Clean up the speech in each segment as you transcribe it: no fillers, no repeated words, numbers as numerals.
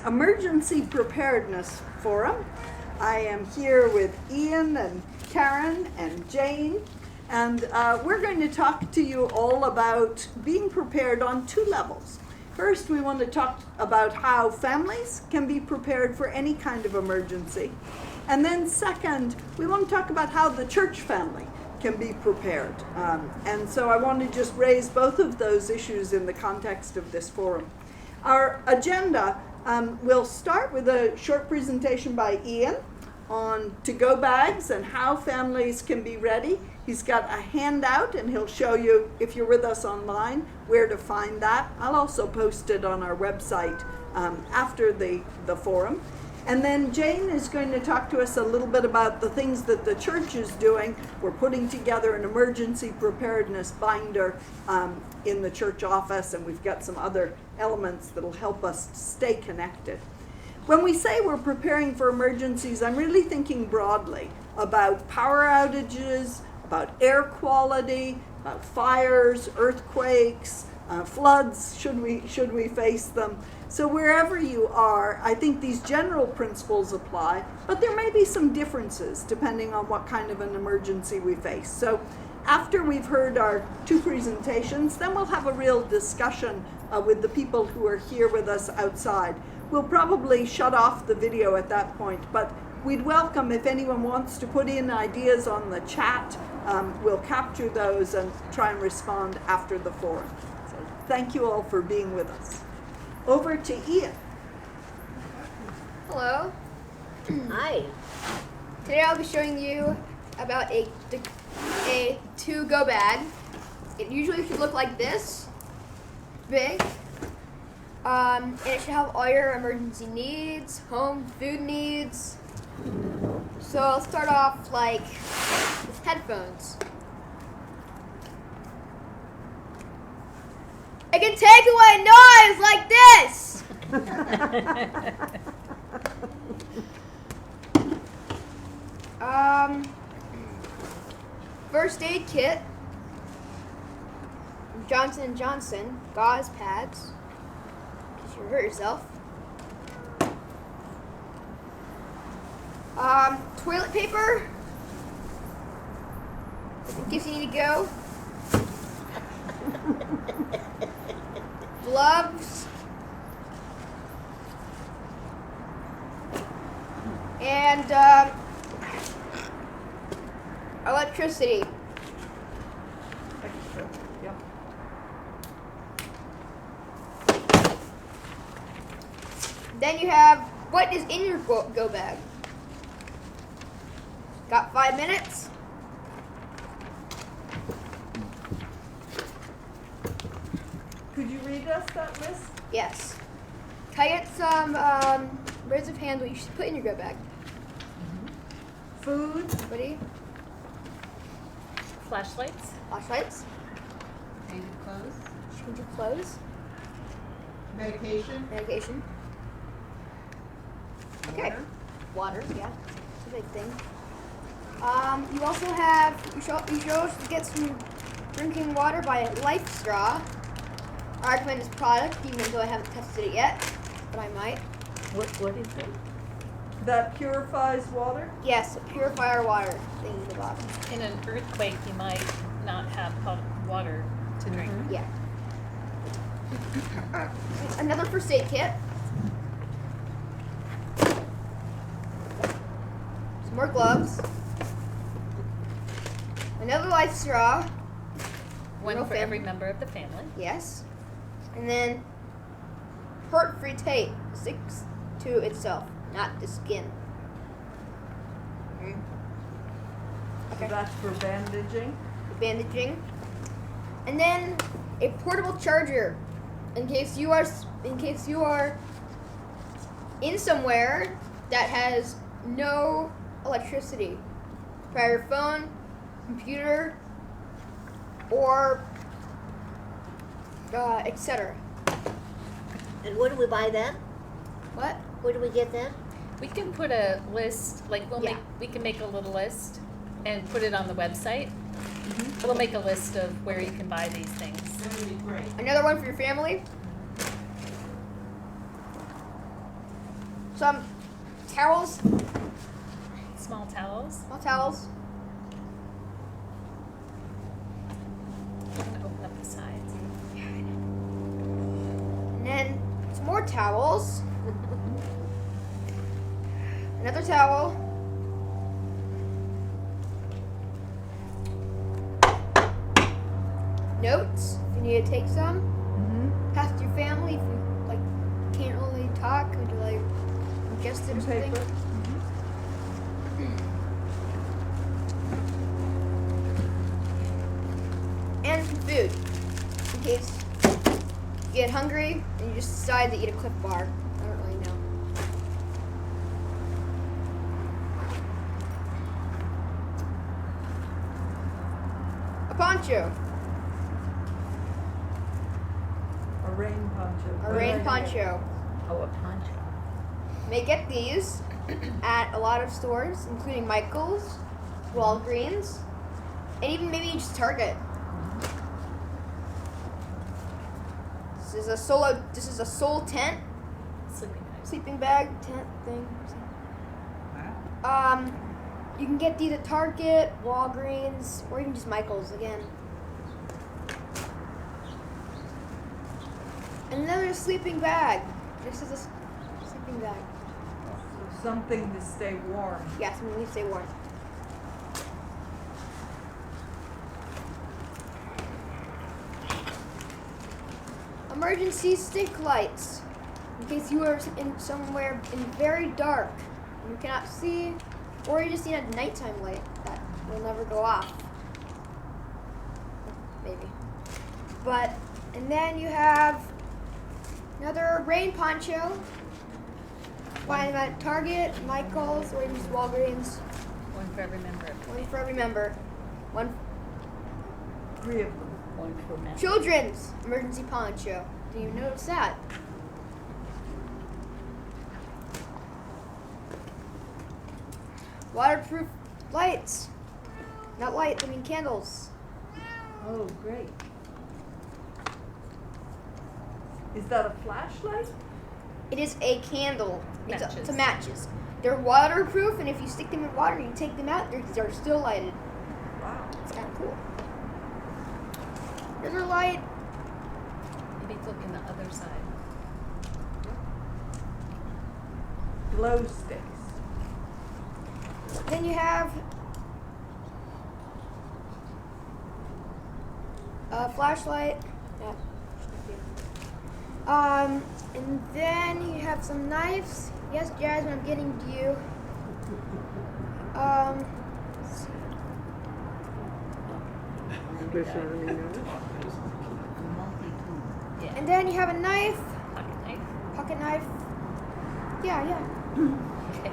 Emergency Preparedness Forum. I am here with Ian and Karen and Jane, and we're going to talk to you all about being prepared on two levels. First, we want to talk about how families can be prepared for any kind of emergency. And then second, we want to talk about how the church family can be prepared. And so I want to just raise both of those issues in the context of this forum. Our agenda will start with a short presentation by Ian on to-go bags and how families can be ready. He's got a handout and he'll show you, if you're with us online, where to find that. I'll also post it on our website after the forum. And then Jane is going to talk to us a little bit about the things that the church is doing. We're putting together an emergency preparedness binder in the church office, and we've got some other elements that'll help us stay connected. When we say we're preparing for emergencies, I'm really thinking broadly about power outages, about air quality, about fires, earthquakes, floods, should we face them. So wherever you are, I think these general principles apply, but there may be some differences depending on what kind of an emergency we face. So after we've heard our two presentations, then we'll have a real discussion with the people who are here with us outside. We'll probably shut off the video at that point, but we'd welcome if anyone wants to put in ideas on the chat. We'll capture those and try and respond after the forum. So thank you all for being with us. Over to Ian. Hello. Hi. Today I'll be showing you about a to-go bag. It usually should look like this, big. And it should have all your emergency needs, home food needs. So I'll start off like with headphones. It can take away noise like this. First aid kit. Johnson & Johnson gauze pads. In case you hurt yourself. Toilet paper. In case you need to go. Gloves. And electricity. Yeah. Then you have what is in your go bag. Got 5 minutes. Could you read us that list? Yes. Can I get some birds of hands what you should put in your go bag? Food, Ready? Flashlights. Flashlights. Change of clothes, Change of clothes. medication, Medication. Okay. water. Water, yeah. It's a big thing. You also have, you should also get some drinking water by Life Straw. I recommend this product, even though I haven't tested it yet, but I might. What is it? that purifies water. Yes, a purifier water thing in the bottom. In an earthquake, you might not have hot water to drink. Yeah. Another first aid kit. Some more gloves. Another Life Straw. One Real for every member of the family. Yes. And then hurt-free tape sticks to itself, not the skin. So that's for bandaging. Bandaging. And then a portable charger in case you are in somewhere that has no electricity. Try your phone, computer, or etc. And where do we buy them? What? Where do we get them? We can put a list, like Yeah. we can make a little list and put it on the website. We'll make a list of where you can buy these things. That would be great. Another one for your family. some towels, Small towels. small towels. I'm gonna open up the sides. And then some more towels. Another towel. Notes, if you need to take some. Mm-hmm. Pass to your family if you like can't really talk or you like ingest it or something. Paper. And some food. In case you get hungry and you just decide to eat a Cliff Bar. I don't really know. A poncho. A rain poncho. A rain poncho. Oh, a poncho. You may get these at a lot of stores, including Michael's, Walgreens, and even maybe just Target. This is a sole tent, Sleeping bags. sleeping bag, tent thing. You can get these at Target, Walgreens, or even just Michael's again. Another sleeping bag. This is a sleeping bag. So something to stay warm. Yeah, something to stay warm. Emergency stick lights. In case you are in somewhere in very dark and you cannot see, or you just need a nighttime light that will never go off. Maybe. And then you have another rain poncho. Find them at Target, Michael's, or even just Walgreens. One for every member of the One for every member. One 3 of them. One for men. children's emergency poncho. Didn't even notice that. Waterproof lights. Not lights, I mean candles. Oh, great. Is that a flashlight? It is a candle. It's a Matches. matches. They're waterproof, and if you stick them in water and you take them out, they're still lighted. Wow. It's kind of cool. Another light. Maybe look in the other side. Glow sticks. Then you have a flashlight. Yeah. And then you have some knives. Yes, Jasmine, I'm getting to you. Let's see. Yeah. And then you have a knife, Pocket knife. pocket knife. Yeah. Okay.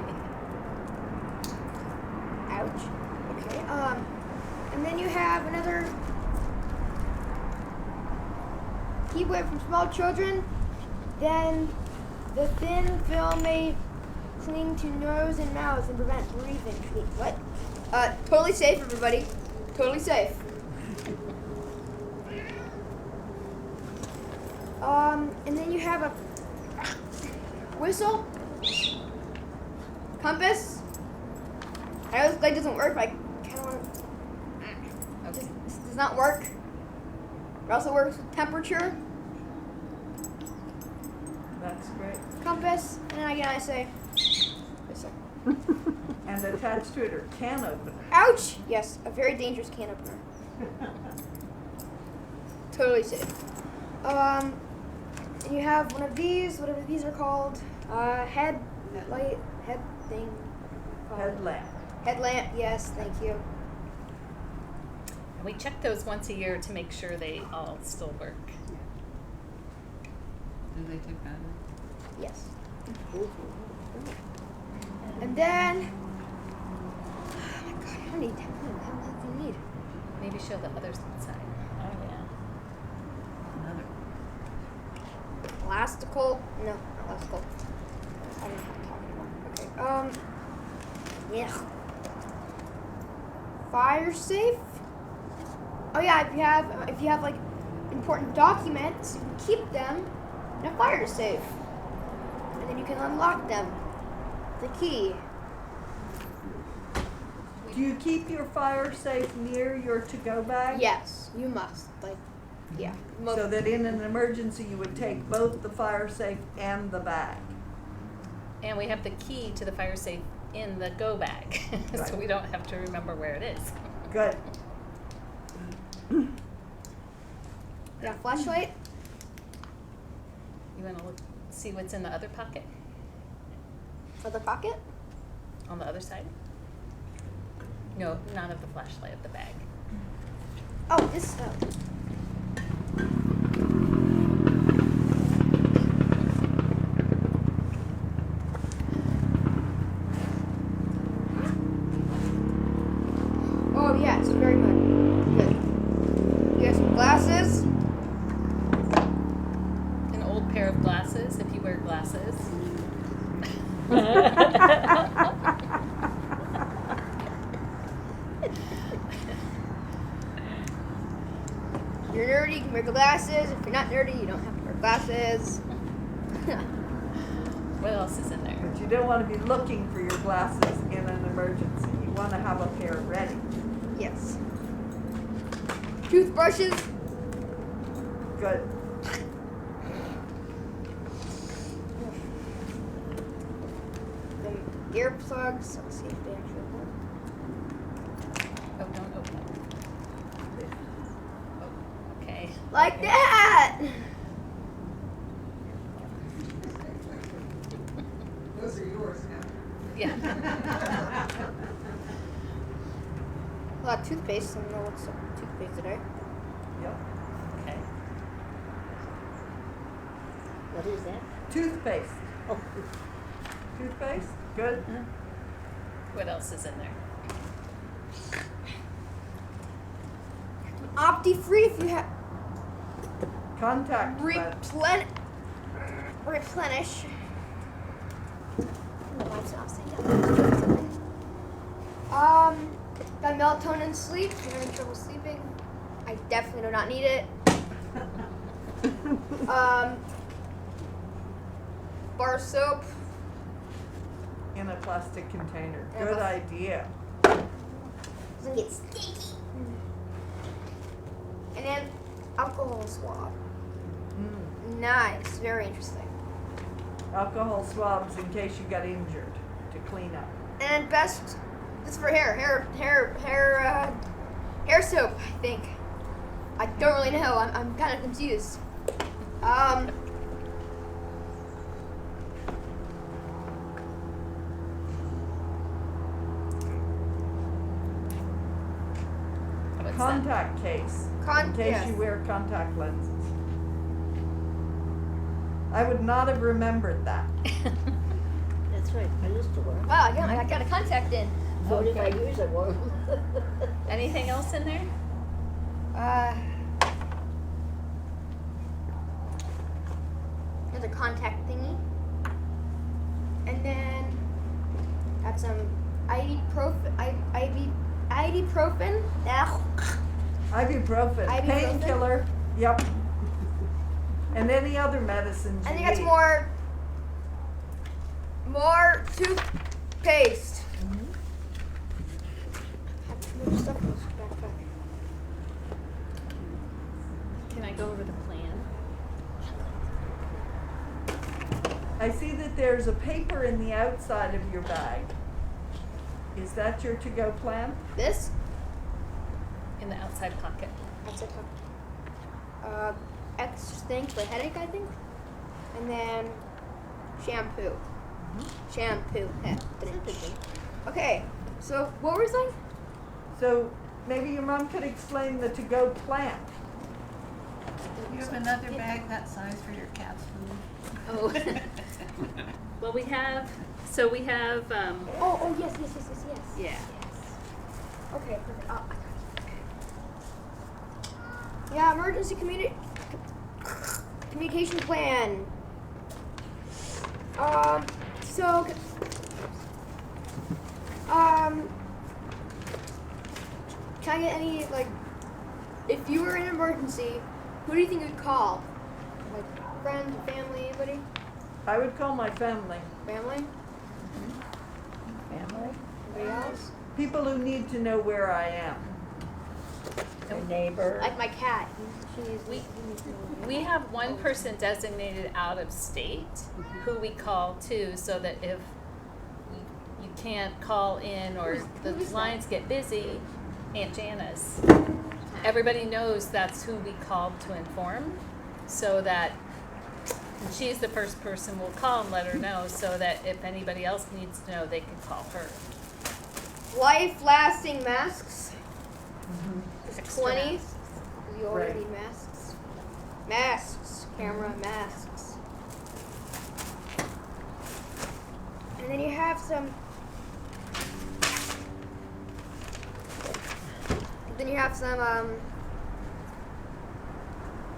Ouch. Okay. And then you have another. Keep away from small children. Then the thin film may cling to nose and mouth and prevent breathing. Wait, what? Totally safe, everybody. Totally safe. And then you have a whistle, compass. I know this light doesn't work, but I kind of want to. This does not work. It also works with temperature, That's great. compass, and then again I say whistle. And attached to it are can openers. Ouch! Yes, a very dangerous can opener. Totally safe. And you have one of these, whatever these are called, head thing. Headlamp. Headlamp. Yes, thank you. And we check those once a year to make sure they all still work. Do they take battery? Yes. And then, oh my God, how many do you need? Maybe show the other side. Oh yeah. Another. Elastical? No, not elastical. I don't have to talk anymore. Okay. Yeah. Fire safe? Oh yeah, if you have like important documents, you can keep them in a fire safe. And then you can unlock them The key. Do you keep your fire safe near your to-go bag? Yes, you must. Like, yeah. So that in an emergency, you would take both the fire safe and the bag. And we have the key to the fire safe in the go bag, Right. so we don't have to remember where it is. Good. Got a flashlight. You want to look, see what's in the other pocket Other pocket. on the other side? No, not of the flashlight, of the bag. Oh, this. Oh yeah, it's very good. Good. You got some glasses. An old pair of glasses, if you wear glasses. If you're nerdy, you can wear glasses. If you're not nerdy, you don't have to wear glasses. What else is in there? But you don't want to be looking for your glasses in an emergency. You want to have a pair ready. Yes. Toothbrushes. Good. Some earplugs. Let's see if they actually work. Oh, don't open it. Oh, okay. Like that. Those are yours now. Yeah. A lot of toothpaste. I don't know what's up with toothpaste today. Yep. Okay. What is that? Toothpaste. Oh, Toothpaste? Good. What else is in there? Opti-free if you have Contact lens. replenish. Oh, it's upside down. Got melatonin sleep. If you're having trouble sleeping, I definitely do not need it. Bar soap. In a plastic container. Yeah, Good but- idea. Doesn't get sticky. And then alcohol swab. Mm. Nice. Very interesting. Alcohol swabs in case you got injured to clean up. And best, this is for hair soap, I think. I don't really know. I'm kind of confused. What's Contact case. In case yes. you wear contact lenses. I would not have remembered that. that? that's right. I used to wear them. Wow, I got a contact in. 45 years I wore them. Anything else in there? There's a contact thingy. And then got some ibuprofen. Ibuprofen. Ugh. Ibuprofen. Ibuprofen? Painkiller. Yep. And any other medicines I you think that's need. more toothpaste. Have to move stuff in this backpack. Can I go over the plan? I see that there's a paper in the outside of your bag. Is that your to-go plan? This? In the outside pocket. That's it. X thing for headache, I think. And then shampoo. Shampoo. Okay, so what were we saying? So maybe your mom could explain the to-go plan. You have another bag that size for your cat's food? Oh. Well, we have, Oh, yes. yeah. Yes. Okay, perfect. I got it. Yeah, emergency communication plan. Can I get any, like, if you were in an emergency, who do you think you'd call? Like, friends, family, anybody? I would call my family. Family? Family, Anybody else? People who need to know where I am. your neighbor. Like my cat. She's We have one person designated out of state who we call too, so that if you can't call in or the lines get busy, Aunt Janice, everybody knows that's who we called to inform, so that she's the first person we'll call and let her know, so that if anybody else needs to know, they can call her. life-lasting masks. Extra 20. masks. You already Right. need masks. Masks. Camera masks. And then you have some. Then you have some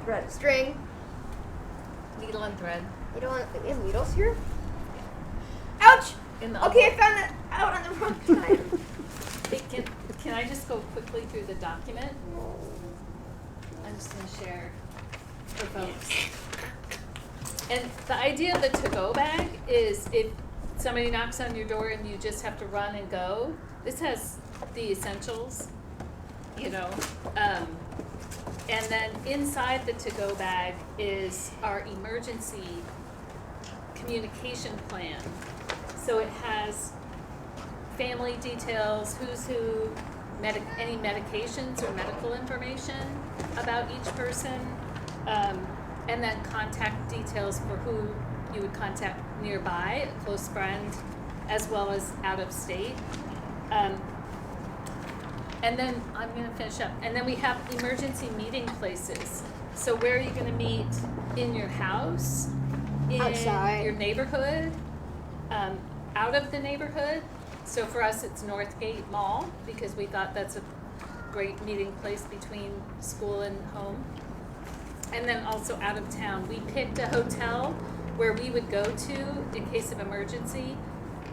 Thread. string. Needle and thread. You don't want we have needles here. Ouch! In the Okay, I found it out on the wrong side. Hey, can I just go quickly through the document? I'm just gonna share for folks. And the idea of the to-go bag is if somebody knocks on your door and you just have to run and go, this has the essentials, you know. And then inside the to-go bag is our emergency communication plan. So it has family details, who's who, any medications or medical information about each person, and then contact details for who you would contact nearby, a close friend, as well as out of state. And then I'm gonna finish up. And then we have emergency meeting places. So where are you gonna meet? In your house, in Outside. your neighborhood, out of the neighborhood. So for us, it's Northgate Mall, because we thought that's a great meeting place between school and home. And then also out of town. We picked a hotel where we would go to in case of emergency,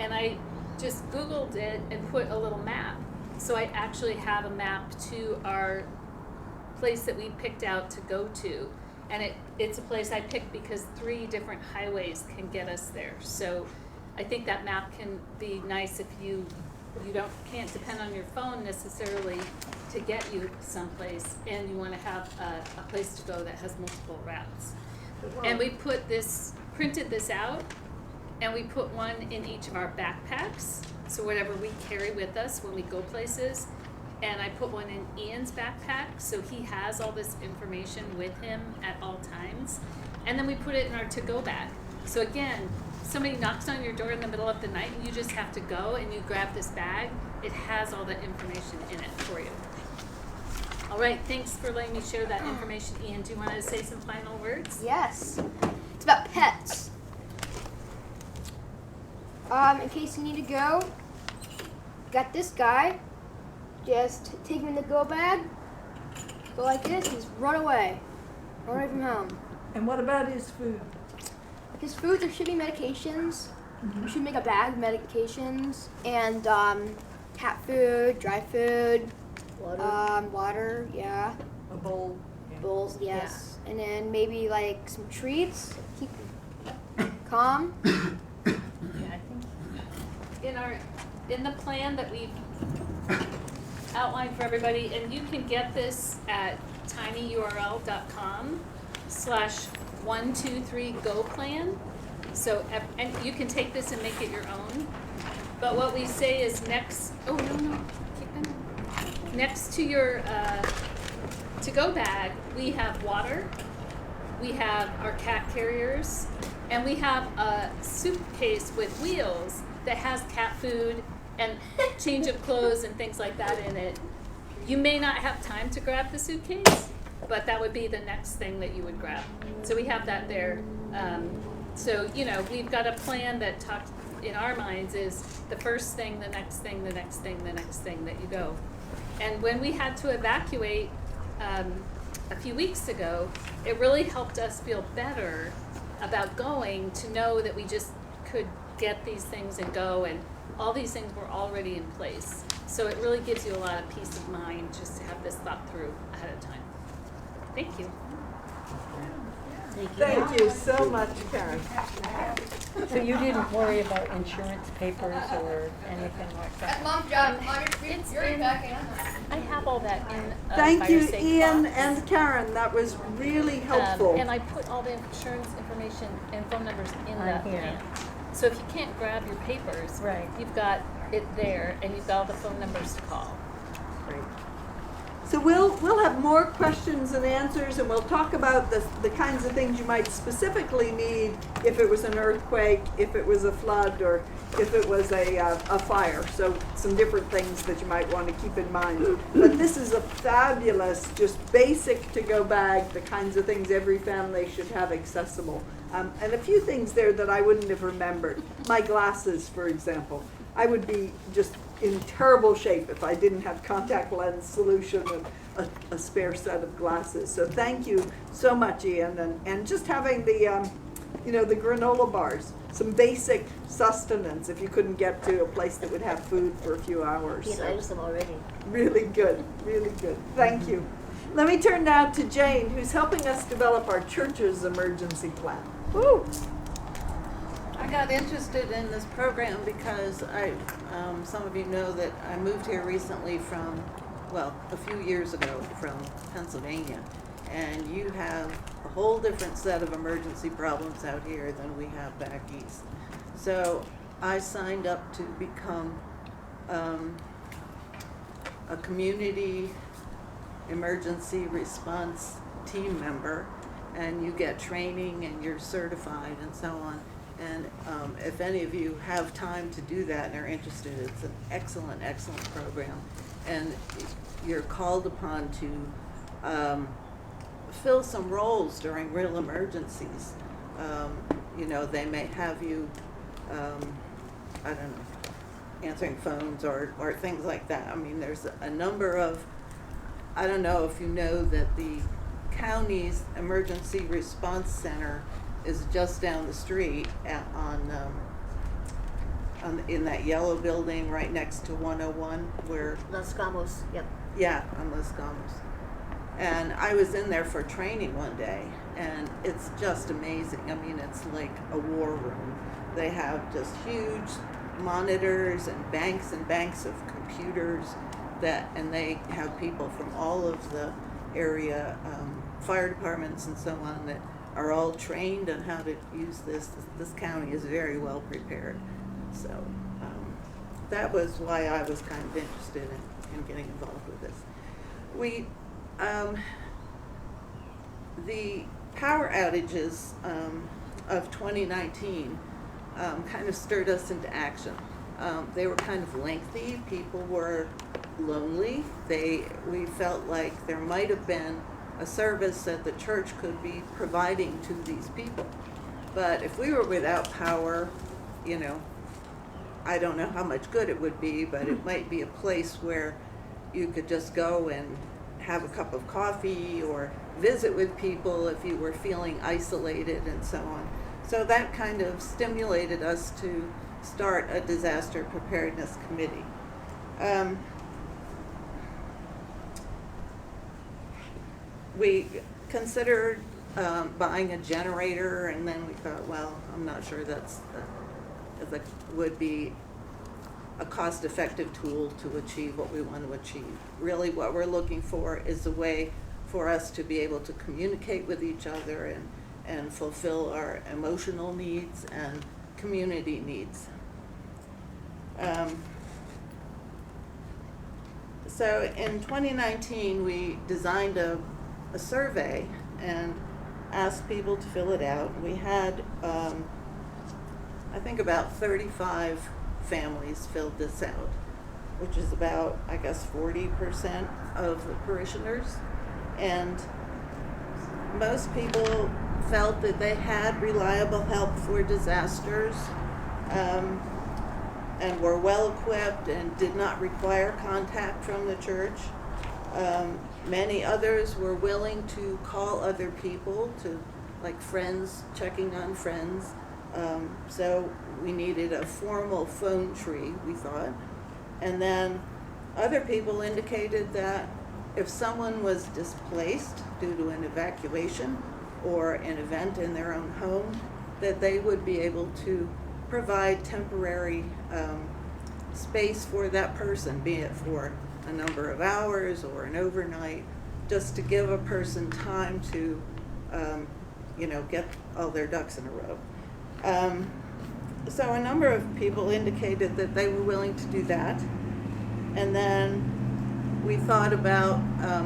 and I just Googled it and put a little map. So I actually have a map to our place that we picked out to go to. And it's a place I picked because 3 different highways can get us there. So I think that map can be nice if you can't depend on your phone necessarily to get you someplace, and you want to have a place to go that has multiple routes. And we printed this out, and we put one in each of our backpacks, so whatever we carry with us when we go places. And I put one in Ian's backpack, so he has all this information with him at all times. And then we put it in our to-go bag. So again, somebody knocks on your door in the middle of the night and you just have to go and you grab this bag. It has all the information in it for you. All right, thanks for letting me share that information. Ian, do you want to say some final words? Yes. It's about pets. In case you need to go, got this guy. Just take him in the go bag, go like this, and just run away. Run away from home. And what about his food? His food, there should be medications. We should make a bag of medications and cat food, dry food, Water. water, yeah, A bowl? bowls, yes, and then maybe like some treats. Keep him calm. Yeah, I think in the plan that we've outlined for everybody, and you can get this at tinyurl.com/123GoPlan. So, and you can take this and make it your own. But what we say is next to your to-go bag, we have water, we have our cat carriers, and we have a suitcase with wheels that has cat food and change of clothes and things like that in it. You may not have time to grab the suitcase, but that would be the next thing that you would grab. So we have that there. So, we've got a plan that talks, in our minds, is the first thing, the next thing, the next thing, the next thing that you go. And when we had to evacuate a few weeks ago, it really helped us feel better about going, to know that we just could get these things and go, and all these things were already in place. So it really gives you a lot of peace of mind just to have this thought through ahead of time. Thank you. Thank you so much, Karen. So you didn't worry about insurance papers or anything like That's that? Mom's job. Mom, It's you're in- packing. I have all that in a Thank fire you, safe Ian box. and Karen, that was really helpful. And I put all the insurance information and phone numbers in On that here. plan. So if you can't grab your papers, Right. you've got it there and you've got all the phone numbers to call. Great. So we'll have more questions and answers, and we'll talk about the kinds of things you might specifically need if it was an earthquake, if it was a flood, or if it was a fire. So some different things that you might want to keep in mind. But this is a fabulous, just basic to-go bag, the kinds of things every family should have accessible. And a few things there that I wouldn't have remembered. My glasses, for example. I would be just in terrible shape if I didn't have contact lens solution and a spare set of glasses. So thank you so much, Ian, and just having the the granola bars, some basic sustenance if you couldn't get to a place that would have food for a few hours. He So likes them already. really good, really good. Thank you. Let me turn now to Jane, who's helping us develop our church's emergency plan. Woo! I got interested in this program because some of you know that I moved here recently a few years ago from Pennsylvania. And you have a whole different set of emergency problems out here than we have back east. So I signed up to become a community emergency response team member, and you get training and you're certified and so on. And if any of you have time to do that and are interested, it's an excellent, excellent program. And you're called upon to fill some roles during real emergencies. They may have you, answering phones or things like that. I mean, there's a number of, I don't know if you know that the county's emergency response center is just down the street in that yellow building right next to 101 where, Los Gamos, yep. yeah, on Los Gamos. And I was in there for training one day, and it's just amazing. I mean, it's like a war room. They have just huge monitors and banks of computers and they have people from all of the area, fire departments and so on, that are all trained on how to use this. This county is very well prepared. So that was why I was kind of interested in getting involved with this. The power outages of 2019 kind of stirred us into action. They were kind of lengthy. People were lonely. We felt like there might have been a service that the church could be providing to these people. But if we were without power, I don't know how much good it would be, but it might be a place where you could just go and have a cup of coffee or visit with people if you were feeling isolated and so on. So that kind of stimulated us to start a disaster preparedness committee. We considered buying a generator, and then we thought, well, I'm not sure that would be a cost-effective tool to achieve what we want to achieve. Really, what we're looking for is a way for us to be able to communicate with each other and fulfill our emotional needs and community needs. So in 2019, we designed a survey and asked people to fill it out. We had, I think, about 35 families filled this out, which is about, I guess, 40% of the parishioners. And most people felt that they had reliable help for disasters, and were well equipped and did not require contact from the church. Many others were willing to call other people, like friends, checking on friends. So we needed a formal phone tree, we thought. And then other people indicated that if someone was displaced due to an evacuation, or an event in their own home, that they would be able to provide temporary space for that person, be it for a number of hours or an overnight, just to give a person time to, get all their ducks in a row. So a number of people indicated that they were willing to do that. And then we thought about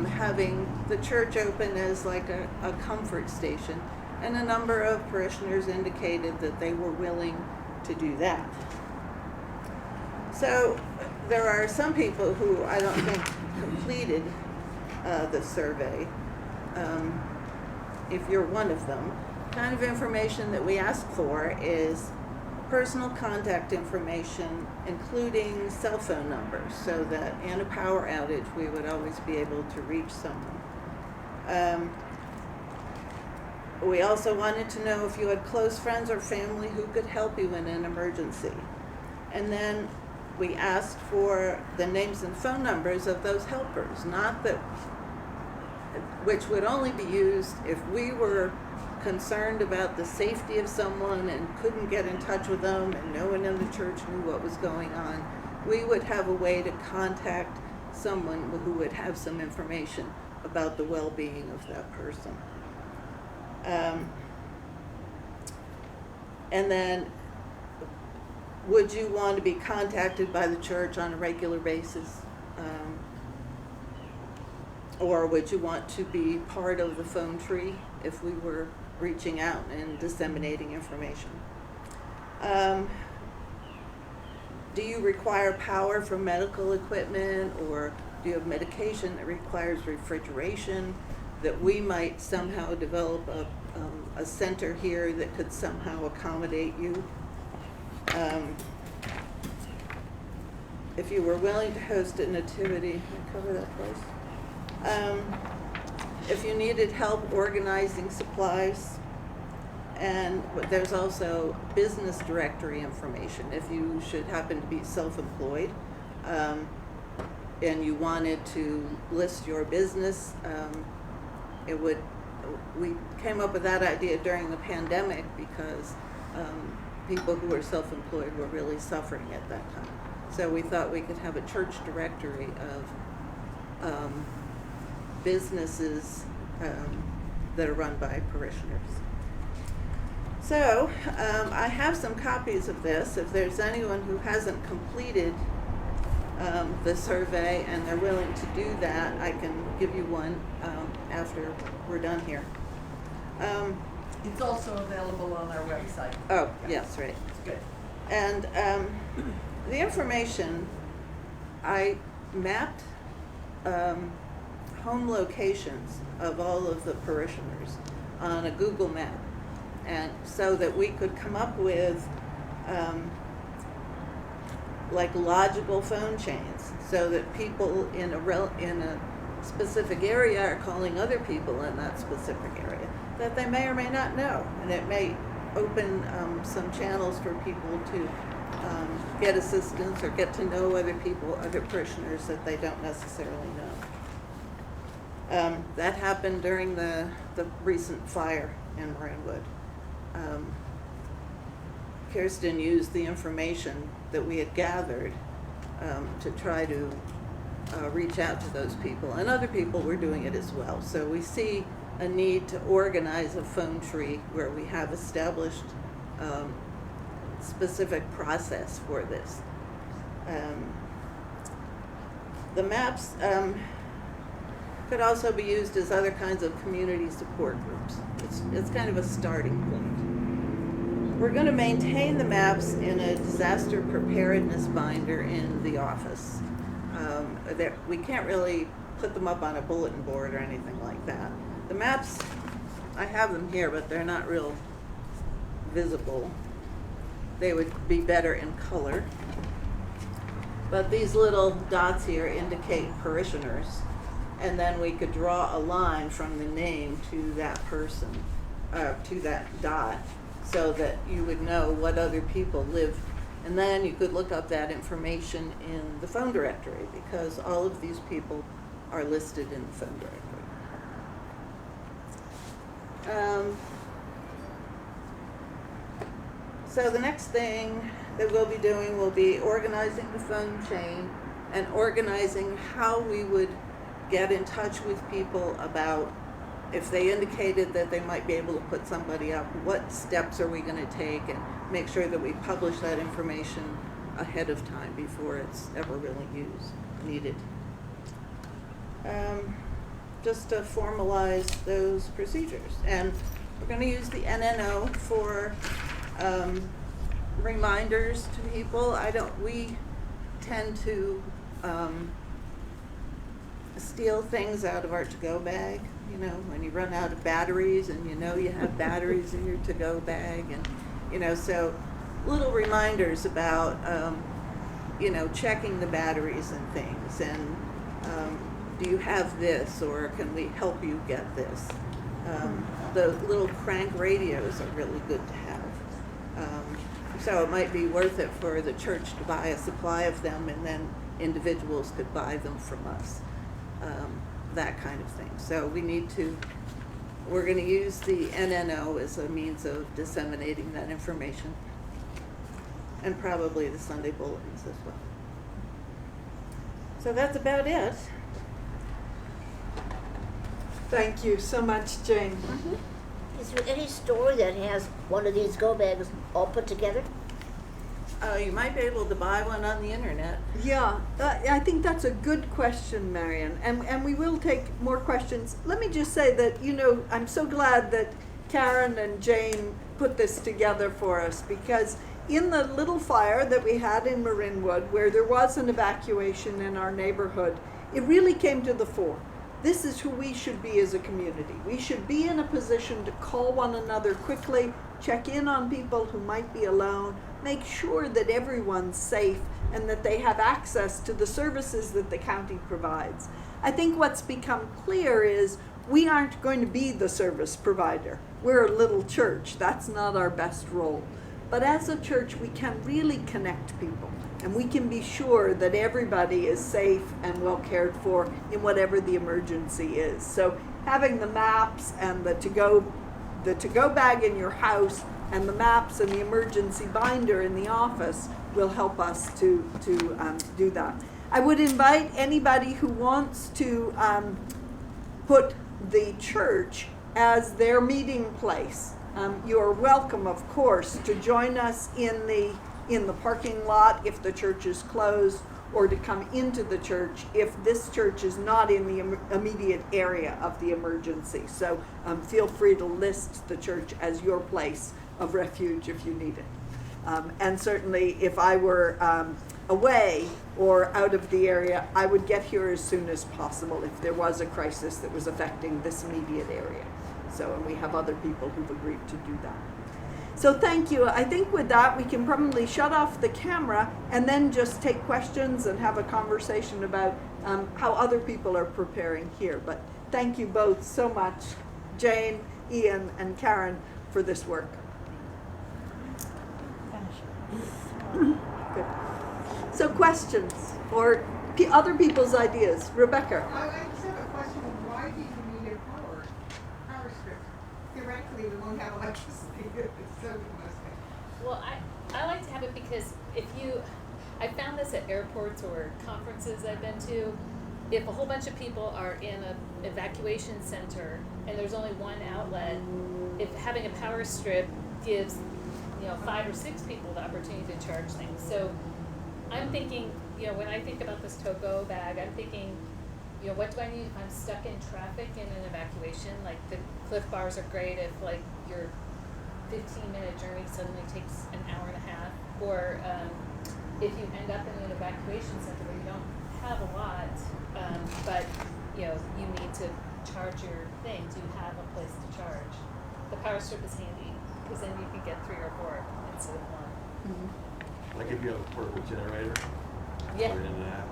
having the church open as like a comfort station. And a number of parishioners indicated that they were willing to do that. So there are some people who I don't think completed the survey. If you're one of them, kind of information that we ask for is personal contact information, including cell phone numbers, so that in a power outage we would always be able to reach someone. We also wanted to know if you had close friends or family who could help you in an emergency. And then we asked for the names and phone numbers of those helpers, which would only be used if we were concerned about the safety of someone and couldn't get in touch with them and no one in the church knew what was going on. We would have a way to contact someone who would have some information about the well-being of that person. And then, would you want to be contacted by the church on a regular basis? Or would you want to be part of the phone tree if we were reaching out and disseminating information? Do you require power for medical equipment, or do you have medication that requires refrigeration, that we might somehow develop a center here that could somehow accommodate you? If you were willing to host a nativity, can I cover that place? If you needed help organizing supplies, and there's also business directory information. If you should happen to be self-employed and you wanted to list your business, we came up with that idea during the pandemic because people who were self-employed were really suffering at that time. So we thought we could have a church directory of businesses that are run by parishioners. So I have some copies of this. If there's anyone who hasn't completed the survey and they're willing to do that, I can give you one after we're done here. It's also available on our website. Oh, yes, right. It's good. And the information, I mapped home locations of all of the parishioners on a Google map, and so that we could come up with like logical phone chains, so that people in a specific area are calling other people in that specific area that they may or may not know, and it may open some channels for people to get assistance or get to know other people, other parishioners that they don't necessarily know. That happened during the recent fire in Moranwood. Kirsten used the information that we had gathered to try to reach out to those people, and other people were doing it as well. So we see a need to organize a phone tree where we have established specific process for this. The maps could also be used as other kinds of community support groups. It's kind of a starting point. We're going to maintain the maps in a disaster preparedness binder in the office. We can't really put them up on a bulletin board or anything like that. The maps, I have them here, but they're not real visible. They would be better in color. But these little dots here indicate parishioners, and then we could draw a line from the name to that person, to that dot, so that you would know what other people live. And then you could look up that information in the phone directory, because all of these people are listed in the phone directory. So the next thing that we'll be doing will be organizing the phone chain and organizing how we would get in touch with people about if they indicated that they might be able to put somebody up, what steps are we going to take, and make sure that we publish that information ahead of time before it's ever really needed. Just to formalize those procedures. And we're going to use the NNO for reminders to people. We tend to steal things out of our to-go bag. You know, when you run out of batteries and you have batteries in your to-go bag, and so little reminders about checking the batteries and things, and do you have this, or can we help you get this? The little crank radios are really good to have. So it might be worth it for the church to buy a supply of them, and then individuals could buy them from us. That kind of thing. So we're going to use the NNO as a means of disseminating that information, and probably the Sunday bulletins as well. So that's about it. Thank you so much, Jane. Is there any store that has one of these go bags all put together? You might be able to buy one on the internet. Yeah, I think that's a good question, Marion, and we will take more questions. Let me just say that, I'm so glad that Karen and Jane put this together for us, because in the little fire that we had in Marinwood, where there was an evacuation in our neighborhood, it really came to the fore. This is who we should be as a community. We should be in a position to call one another quickly, check in on people who might be alone, make sure that everyone's safe and that they have access to the services that the county provides. I think what's become clear is we aren't going to be the service provider. We're a little church. That's not our best role. But as a church, we can really connect people, and we can be sure that everybody is safe and well cared for in whatever the emergency is. So having the maps and the to-go bag in your house and the maps and the emergency binder in the office will help us to do that. I would invite anybody who wants to put the church as their meeting place. You are welcome, of course, to join us in the parking lot if the church is closed, or to come into the church if this church is not in the immediate area of the emergency. So feel free to list the church as your place of refuge if you need it. And certainly if I were away or out of the area, I would get here as soon as possible if there was a crisis that was affecting this immediate area. So, and we have other people who've agreed to do that. So thank you. I think with that we can probably shut off the camera and then just take questions and have a conversation about how other people are preparing here. But thank you both so much, Jane, Ian, and Karen, for this work. Good. So questions or other people's ideas. Rebecca. I just have a question. Why do you need a power strip? Theoretically, we won't have electricity. So we must have. Well, I like to have it because I found this at airports or conferences I've been to. If a whole bunch of people are in an evacuation center and there's only one outlet, if having a power strip gives 5 or 6 people the opportunity to charge things. So I'm thinking, when I think about this to-go bag, I'm thinking, what do I need if I'm stuck in traffic in an evacuation? Like the Cliff Bars are great if your 15-minute journey suddenly takes an hour and a half, or if you end up in an evacuation center where you don't have a lot, but you need to charge your thing. Do you have a place to charge? The power strip is handy because then you can get 3 or 4 instead of 1. Mm-hmm. Like if you have a portable generator, Yeah. put it in that.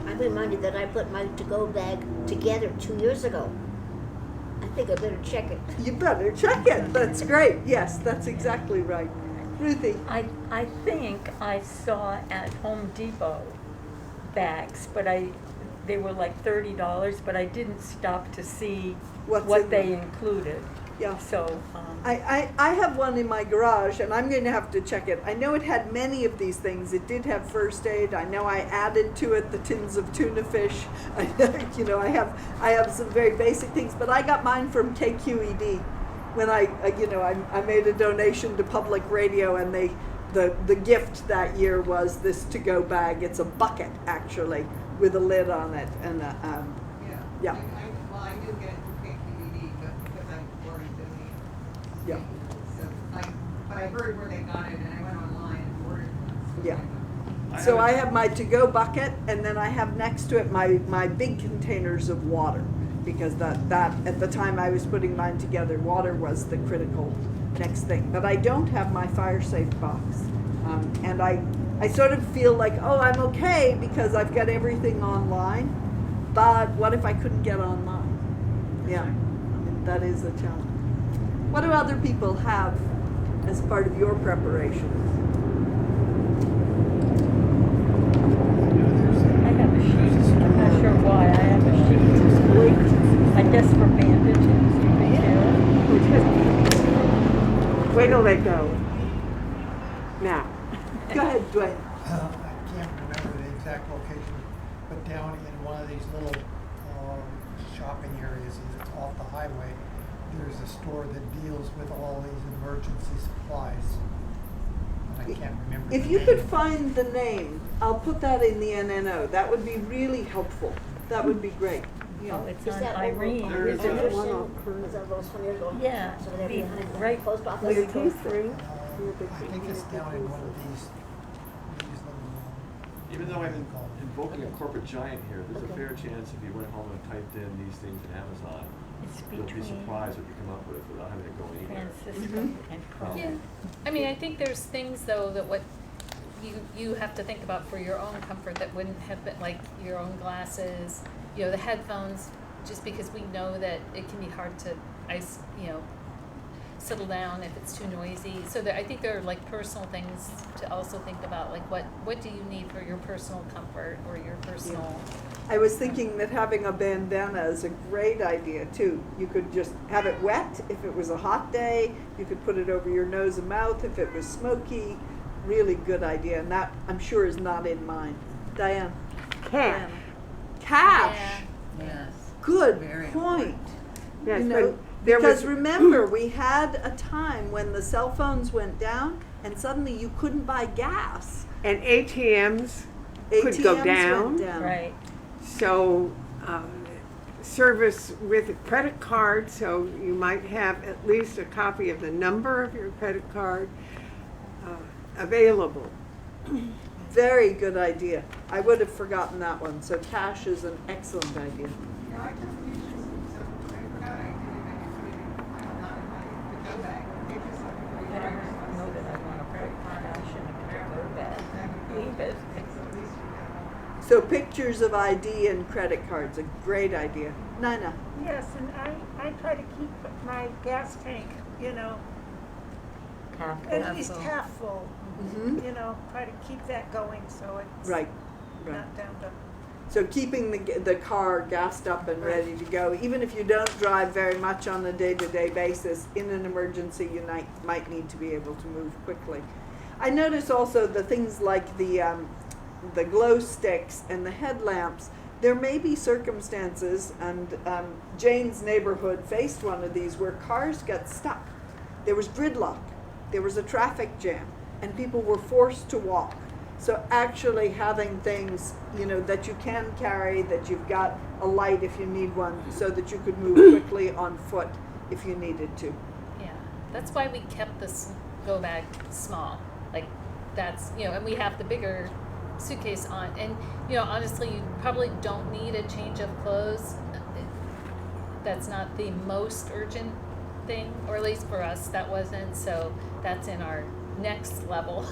I'm reminded that I put my to-go bag together 2 years ago. I think I better check it. You better check it. That's great. Yes, that's exactly right. Ruthie. I think I saw at Home Depot bags, but they were like $30, but I didn't stop to see What's in what they them. included. Yeah. So, I have one in my garage, and I'm going to have to check it. I know it had many of these things. It did have first aid. I know I added to it the tins of tuna fish. I have some very basic things, but I got mine from KQED when I made a donation to public radio, and the gift that year was this to-go bag. It's a bucket actually with a lid on it, and Yeah. I do get it from KQED, but because I'm already donating. Yeah. So, but I heard where they got it, and I went online and ordered it. Yeah. So I have my to-go bucket, and then I have next to it my big containers of water, because that at the time I was putting mine together, water was the critical next thing. But I don't have my fire safe box, and I sort of feel like, oh, I'm okay because I've got everything online. But what if I couldn't get online? Yeah, I mean, that is a challenge. What do other people have as part of your preparations? I have a sheet. I'm not sure why. I have a sheet. I guess for bandages, Wait till they go. Now. Go ahead, Dwayne. I can't remember the exact location, but down in one of these little shopping areas that's off the highway, there's a store that deals with all these emergency supplies. And I can't remember. If the you name. could find the name, I'll put that in the NNO. That would be really helpful. That would be great. Yeah. Oh, it's Is on that Irene. over Is on it? Anderson? Was that those from years ago? Yeah, So they're be behind the right post office? where you go through. I think it's down in one of these little. Even though I'm called? invoking a corporate giant here, there's a Okay. fair chance if you went home and typed in these things in Amazon, It's you'll be between surprised what you come up with without having to go anywhere. Francisco and Pearl. Yeah, I mean, I think there's things though that what you have to think about for your own comfort that wouldn't have been, like your own glasses, the headphones, just because we know that it can be hard to settle down if it's too noisy. So I think there are like personal things to also think about, like what do you need for your personal comfort or your personal. I was thinking that having a bandana is a great idea too. You could just have it wet if it was a hot day. You could put it over your nose and mouth if it was smoky. Really good idea, and that I'm sure is not in mine. Diane. Cash. Cash. Yeah. Yes. Good Very point. Yes, You know, but there because was, remember, we had a time when the cell phones went down, and suddenly you couldn't buy gas. and ATMs could go ATMs down. went down. Right. So, service with a credit card, so you might have at least a copy of the number of your credit card available. Very good idea. I would have forgotten that one. So cash is an excellent idea. Yeah, I took pictures, so I forgot I didn't put it in, not in my to-go bag, pictures of the I don't know that I want a credit card. I shouldn't have to go bad. Leave it. So at least we have So pictures of ID and credit cards, a great idea. Nina. Yes, and I try to keep my gas tank, Half at least full. half full. Mm-hmm. Try to keep that going so it's Right. not down to. So keeping the car gassed up and ready to go, even if you don't drive very much on a day-to-day basis, in an emergency you might need to be able to move quickly. I notice also the things like the glow sticks and the headlamps. There may be circumstances, and Jane's neighborhood faced one of these, where cars got stuck. There was gridlock, there was a traffic jam, and people were forced to walk. So actually having things, that you can carry, that you've got a light if you need one, so that you could move quickly on foot if you needed to. Yeah, that's why we kept this go bag small. Like that's, and we have the bigger suitcase on. And, honestly, you probably don't need a change of clothes. That's not the most urgent thing, or at least for us, that wasn't. So that's in our next level.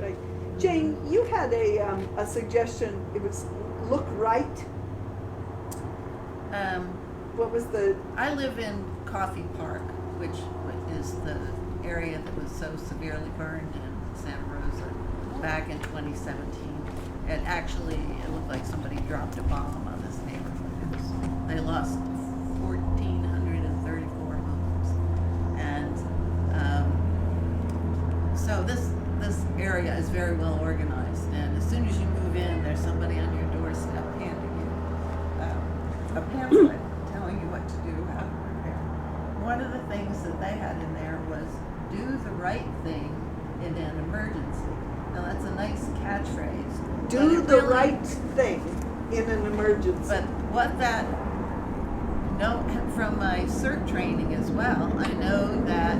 Right. Jane, you had a suggestion. It was look right. What was the? I live in Coffee Park, which is the area that was so severely burned in Santa Rosa back in 2017. It looked like somebody dropped a bomb on this neighborhood. They lost 1,434 homes. And so this area is very well organized. And as soon as you move in, there's somebody on your doorstep handing you a pamphlet telling you what to do, how to prepare. One of the things that they had in there was do the right thing in an emergency. Now that's a nice catchphrase. Do the right thing in an emergency. But what that, no, from my CERT training as well, I know that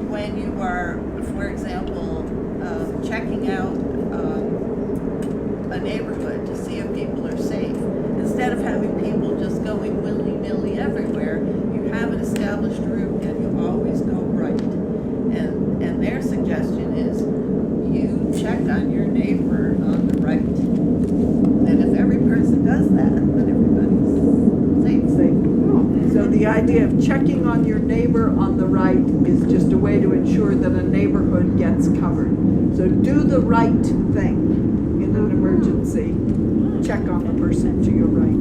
when you are, for example, checking out a neighborhood to see if people are safe, instead of having people just going willy-nilly everywhere, you have an established route and you always go right. And their suggestion is you check on your neighbor on the right. And if every person does that, then everybody's safe. So the idea of checking on your neighbor on the right is just a way to ensure that a neighborhood gets covered. So do the right thing in an emergency. Check on the person to your right.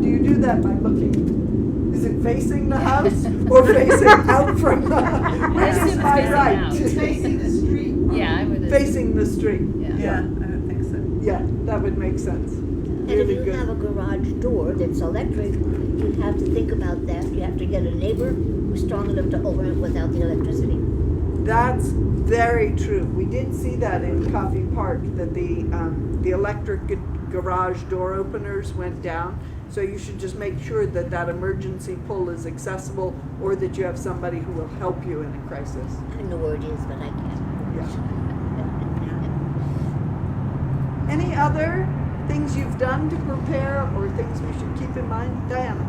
Do you do that by looking? Is it facing the house or facing out from the? Which is assume it's my facing right? out. Facing the street. Yeah, I would. Facing the street. Yeah, I don't think so. Yeah, that would make sense. And Really if you have a good. garage door that's electric, you have to think about that. You have to get a neighbor who's strong enough to open it without the electricity. That's very true. We did see that in Coffee Park, that the electric garage door openers went down. So you should just make sure that that emergency pull is accessible, or that you have somebody who will help you in a crisis. I know where it is, but I can't. Any other things you've done to prepare, or things we should keep in mind? Diana?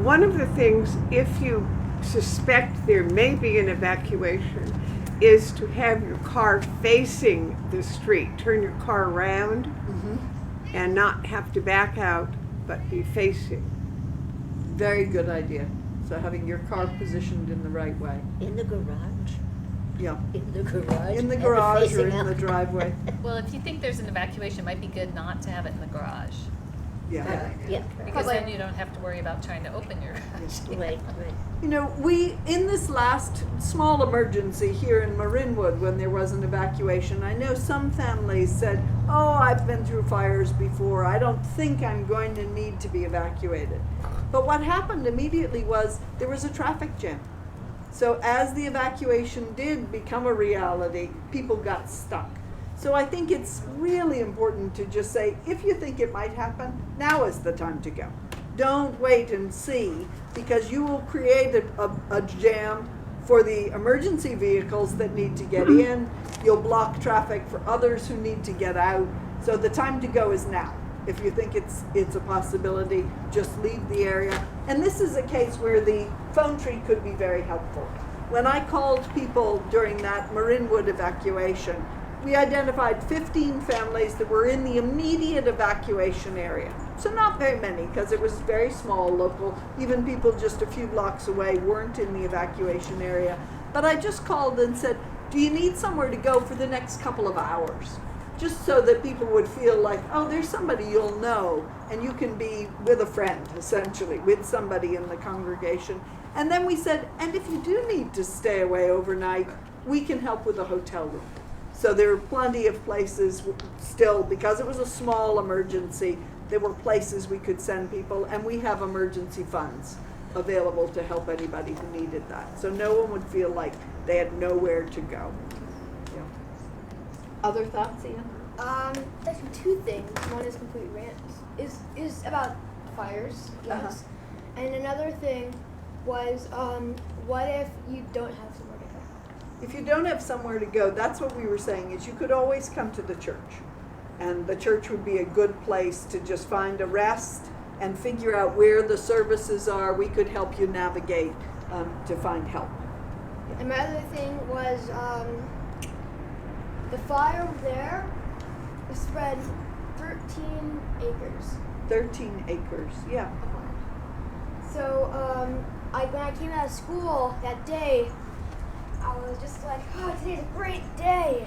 One of the things, if you suspect there may be an evacuation, is to have your car facing the street. Turn your car around and not have to back out, but be facing. Very good idea. So having your car positioned in the right way. In the garage? Yeah. In the garage? In the and garage or facing in out. the driveway. Well, if you think there's an evacuation, it might be good not to have it in the garage. Yeah. Yeah, Because then you don't have to worry about trying to open your garage. right. You know, we, in this last small emergency here in Marinwood, when there was an evacuation, I know some families said, oh, I've been through fires before, I don't think I'm going to need to be evacuated. But what happened immediately was there was a traffic jam. So as the evacuation did become a reality, people got stuck. So I think it's really important to just say, if you think it might happen, now is the time to go. Don't wait and see, because you will create a jam for the emergency vehicles that need to get in. You'll block traffic for others who need to get out. So the time to go is now. If you think it's a possibility, just leave the area. And this is a case where the phone tree could be very helpful. When I called people during that Marinwood evacuation, we identified 15 families that were in the immediate evacuation area. So not very many, because it was very small, local. Even people just a few blocks away weren't in the evacuation area. But I just called and said, do you need somewhere to go for the next couple of hours? Just so that people would feel like, oh, there's somebody you'll know, and you can be with a friend, essentially, with somebody in the congregation. And then we said, and if you do need to stay away overnight, we can help with a hotel room. So there are plenty of places still, because it was a small emergency, there were places we could send people, and we have emergency funds available to help anybody who needed that. So no one would feel like they had nowhere to go. Yeah. Other thoughts, Ian? There's two things. One is complete rant. Is about fires, yes. And another thing was, what if you don't have somewhere to go? If you don't have somewhere to go, that's what we were saying, is you could always come to the church. And the church would be a good place to just find a rest and figure out where the services are. We could help you navigate to find help. And my other thing was, the fire there spread 13 acres. 13 acres, yeah. So, when I came out of school that day, I was just like, oh, today's a great day.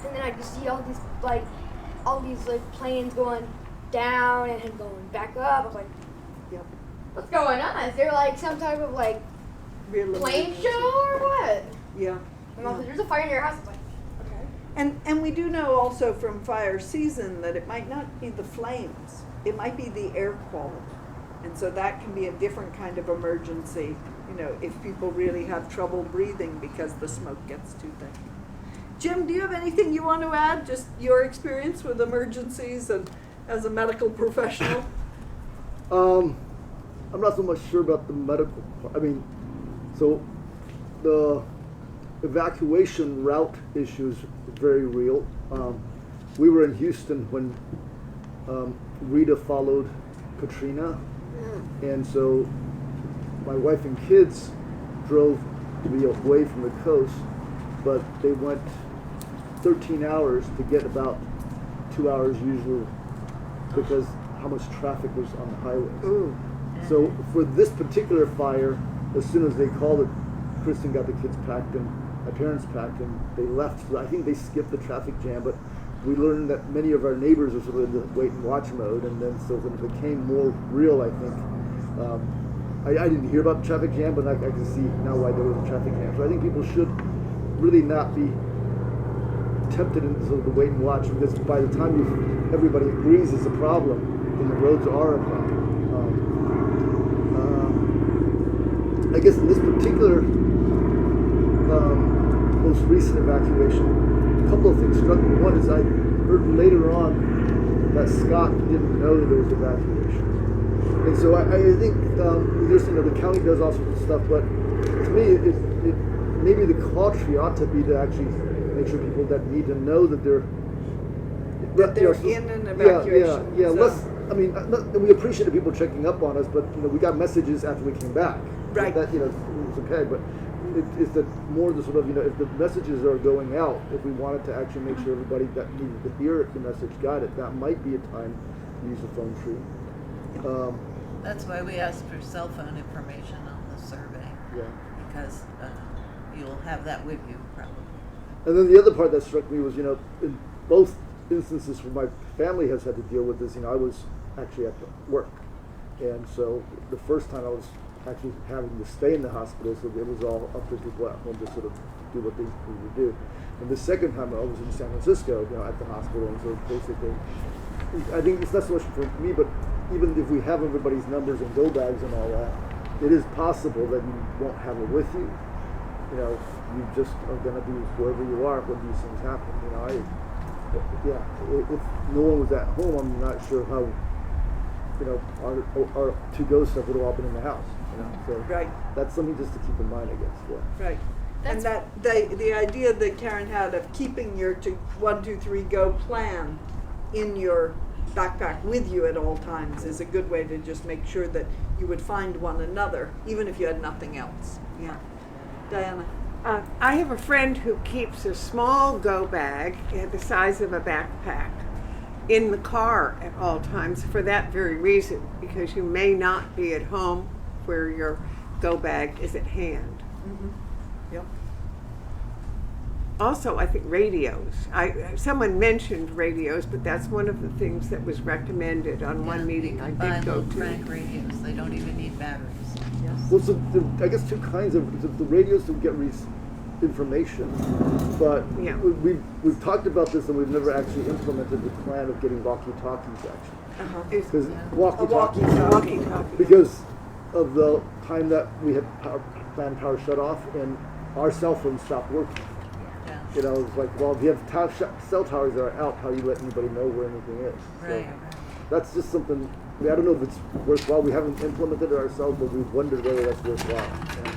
And then I just see all these, all these like planes going down and him going back up. I was like, Yep. what's going on? Is there like some type of like Real plane emergency. show or what? Yeah. And also, there's a fire in your house. I was like, okay. And we do know also from fire season that it might not be the flames. It might be the air quality. And so that can be a different kind of emergency, you know, if people really have trouble breathing because the smoke gets too thick. Jim, do you have anything you want to add? Just your experience with emergencies and as a medical professional? I'm not so much sure about the medical part. I mean, so the evacuation route issue is very real. We were in Houston when Rita followed Katrina, and so my wife and kids drove to be away from the coast, but they went 13 hours to get about 2 hours usually because how much traffic was on the highways. Ooh. So for this particular fire, as soon as they called it, Kristen got the kids packed and my parents packed and they left. So I think they skipped the traffic jam, but we learned that many of our neighbors were sort of in the wait and watch mode, and then so when it became more real, I think, I didn't hear about the traffic jam, but I can see now why there was a traffic jam. So I think people should really not be tempted into sort of the wait and watch, because by the time everybody agrees it's a problem, then the roads are a problem. I guess in this particular most recent evacuation, a couple of things struck me. One is I heard later on that Scott didn't know that there was evacuation. And so I think there's, you know, the county does all sorts of stuff, but to me, it maybe the call tree ought to be to actually make sure people that need to know that they're in an evacuation. Yeah. So- Less. I mean, we appreciated people checking up on us, but you know, we got messages after we came back. Right. That, you know, it was okay, but it's that more the sort of, you know, if the messages are going out, if we wanted to actually make sure everybody that needed to hear the message got it, that might be a time to use the phone tree. That's why we asked for cell phone information on the survey, Yeah. because you'll have that with you probably. And then the other part that struck me was, you know, in both instances where my family has had to deal with this, you know, I was actually at work. And so the first time I was actually having to stay in the hospital, so it was all up to people at home to sort of do what they needed to do. And the second time I was in San Francisco, you know, at the hospital, and so basically, I think it's not so much for me, but even if we have everybody's numbers and go bags and all that, it is possible that you won't have it with you. You know, you just are going to be wherever you are when these things happen. You know, if no one was at home, I'm not sure how, you know, our to-go stuff would have all been in the house. You know, so Right. that's something just to keep in mind, I guess. Yeah. Right. And That's- that the idea that Karen had of keeping your 1, 2, 3 go plan in your backpack with you at all times is a good way to just make sure that you would find one another, even if you had nothing else. Yeah. Diana. I have a friend who keeps a small go bag the size of a backpack in the car at all times for that very reason, because you may not be at home where your go bag is at hand. Yep. Also, I think radios. Someone mentioned radios, but that's one of the things that was recommended on one meeting I Buy did go little to. crank radios, they don't even need batteries. Well, so I guess two kinds of the radios to get information, but Yeah. we've talked about this and we've never actually implemented the plan of getting walkie-talkies actually. Is- Because Yeah. walkie-talkies, walkie-talkie. because of the time that we had planned power shut off and our cell phones stopped working. Yeah, You know, it's like, well, if you have cell towers that are out, how do you let anybody know where anything is? So right. that's just something. I mean, I don't know if it's worthwhile. We haven't implemented it ourselves, but we've wondered whether that's worthwhile. Yeah.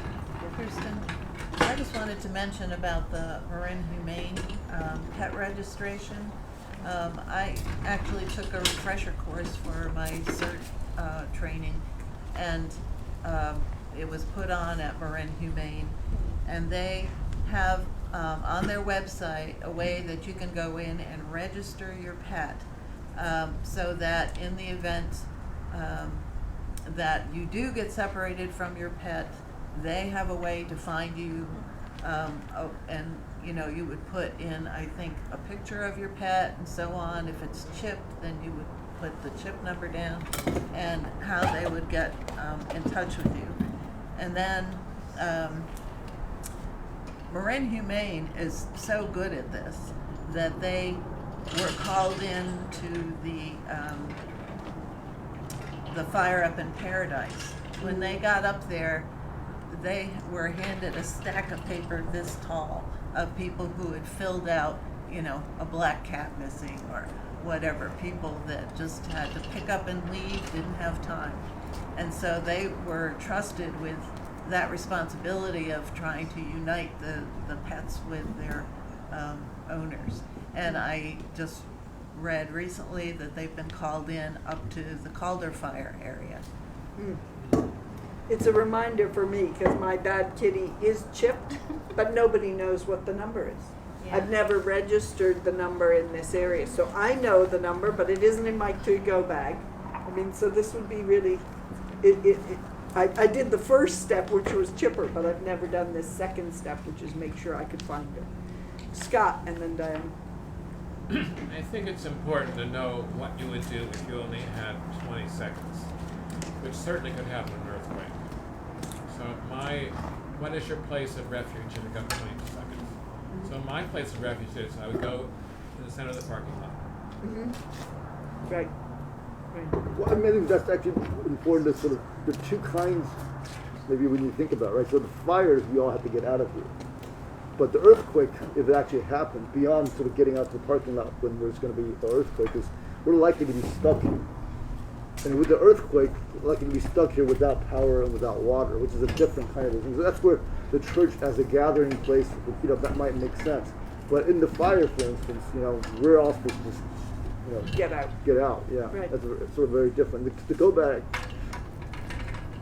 Kirsten, I just wanted to mention about the Marin Humane pet registration. I actually took a refresher course for my CERT training, and it was put on at Marin Humane, and they have on their website a way that you can go in and register your pet, so that in the event that you do get separated from your pet, they have a way to find you and you know, you would put in, I think, a picture of your pet and so on. If it's chipped, then you would put the chip number down and how they would get in touch with you. And then Marin Humane is so good at this that they were called in to the fire up in Paradise. When they got up there, they were handed a stack of paper this tall of people who had filled out, you know, a black cat missing or whatever, people that just had to pick up and leave, didn't have time. And so they were trusted with that responsibility of trying to unite the pets with their owners. And I just read recently that they've been called in up to the Calder Fire area. It's a reminder for me because my bad kitty is chipped, but nobody knows what the number is. Yeah. I've never registered the number in this area, so I know the number, but it isn't in my to-go bag. I mean, so this would be really, I did the first step, which was chipper, but I've never done this second step, which is make sure I could find it. Scott, and then Diane. I think it's important to know what you would do if you only had 20 seconds, which certainly could happen in an earthquake. So what is your place of refuge if you got 20 seconds? So my place of refuge is I would go to the center of the parking lot. Right. Well, I mean, I think that's actually important to sort of the two kinds, maybe when you think about it, right? So the fires, we all have to get out of here. But the earthquake, if it actually happens, beyond sort of getting out to the parking lot when there's going to be an earthquake, is we're likely to be stuck here. And with the earthquake, we're likely to be stuck here without power and without water, which is a different kind of thing. So that's where the church as a gathering place, you know, that might make sense. But in the fire, for instance, you know, we're all supposed to just, you know, Get out. Get out, yeah. Right. That's sort of very different. The go bag,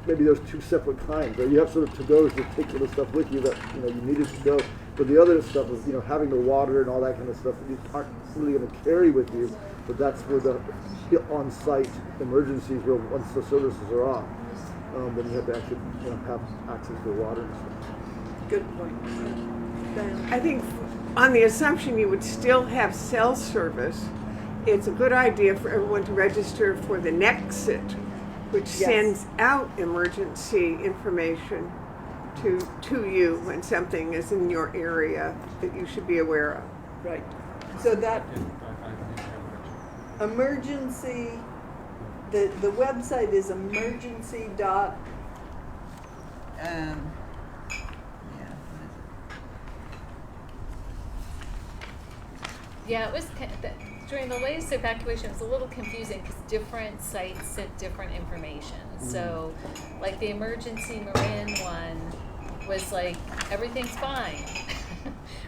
maybe there's two separate kinds. Right? You have sort of to-goes that take sort of stuff with you that, you know, you needed to go. But the other stuff is, you know, having the water and all that kind of stuff that you aren't really going to carry with you. But that's where the on-site emergencies, where once the services are off, then you have to actually, you know, have access to water and stuff. Good point. Diane. I think on the assumption you would still have cell service, it's a good idea for everyone to register for the Nexit, which sends out emergency information to you when something is in your area that you should be aware of. Right. So that emergency, the website is emergency dot. Yeah, Yeah, it was during the latest evacuation. It was a little confusing because different sites sent different information. So, like the emergency Marin one was like everything's fine,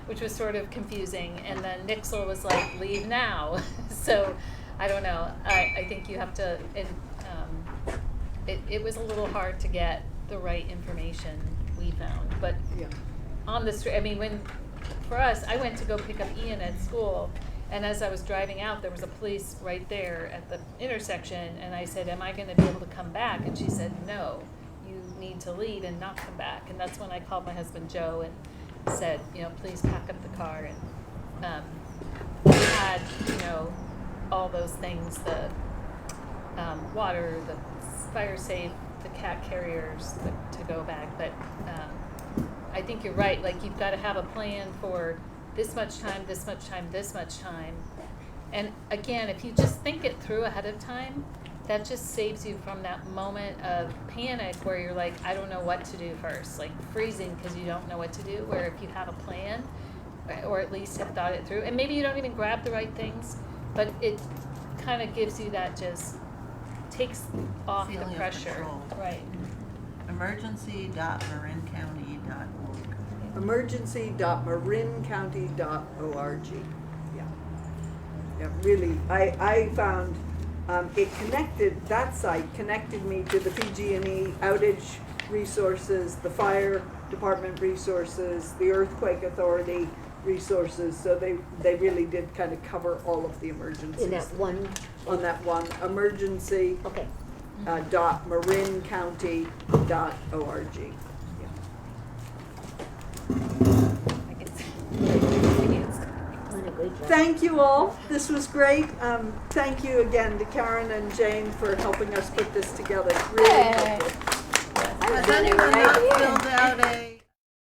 which was sort of confusing. And then Nixle was like leave now. So, I don't know. I think you have to. It was a little hard to get the right information we found, but on the street. I mean, for us, I went to go pick up Ian at school, and as I was driving out, there was a police right there at the intersection, and I said, am I going to be able to come back? And she said, no, you need to leave and not come back. And that's when I called my husband Joe and said, you know, please pack up the car. And we had, you know, all those things, the water, the fire safe, the cat carriers, the to-go bag, but I think you're right. Like, you've got to have a plan for this much time, this much time, this much time. And again, if you just think it through ahead of time, that just saves you from that moment of panic where you're like, I don't know what to do first, like freezing because you don't know what to do. Where if you have a plan, or at least have thought it through, and maybe you don't even grab the right things, but it kind of gives you that, just takes off the feeling of pressure. control. Right. emergency.marincounty.org. emergency.marincounty.org. Yeah. Yeah, really, I found it connected, that site connected me to the PG&E outage resources, the fire department resources, the earthquake authority resources, so they really did kind of cover all of the emergencies. In that one, On that one, emergency okay. .marincounty.org. I guess. thank you all. This was great. Thank you again to Karen and Jane for helping us put this together. Really Hey. helpful. Has anyone not filled out a